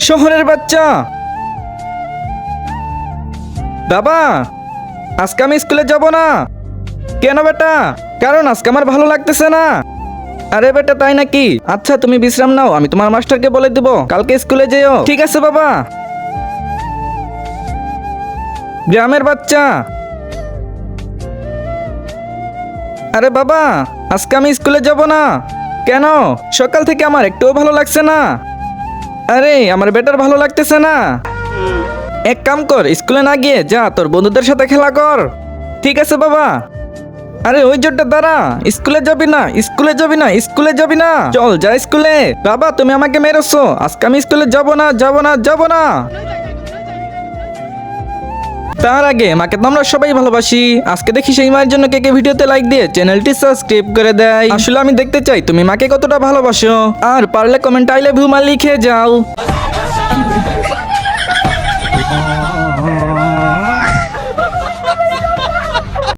শহরের বাচ্চা। বাবা, আজকে আমি স্কুলে যাব না। কেন বেটা? কারণ আজকে আমার ভালো লাগতেছে না। আরে বেটা, তাই নাকি? আচ্ছা, তুমি বিশ্রাম নাও, আমি তোমার মাস্টারকে বলে দেব কালকে স্কুলে যেও। ঠিক আছে বাবা। গ্রামের বাচ্চা। আরে বাবা, আজকে আমি স্কুলে যাব না। কেন? সকাল থেকে আমার একটুও ভালো লাগছে না। আরে আমার বেটার ভালো লাগতেছে না। এক কাম কর, স্কুলে না গিয়ে যা তোর বন্ধুদের সাথে খেলা কর। ঠিক আছে বাবা। আরে ওই জোরটা দাঁড়া, স্কুলে যাবি না, স্কুলে যাবি না, স্কুলে যাবি না, চল যা স্কুলে। বাবা, তুমি আমাকে মেরেছো, আজকে আমি স্কুলে যাব না, যাব না, যাব না। তার আগে মাকে তো আমরা সবাই ভালোবাসি। আজকে দেখি সেই মায়ের জন্য কে কে ভিডিওতে লাইক দিয়ে চ্যানেলটি সাবস্ক্রাইব করে দেয়। আসলে আমি দেখতে চাই তুমি মাকে কতটা ভালোবাসো। আর পারলে কমেন্ট আই লাভ ইউ মা লিখে যাও।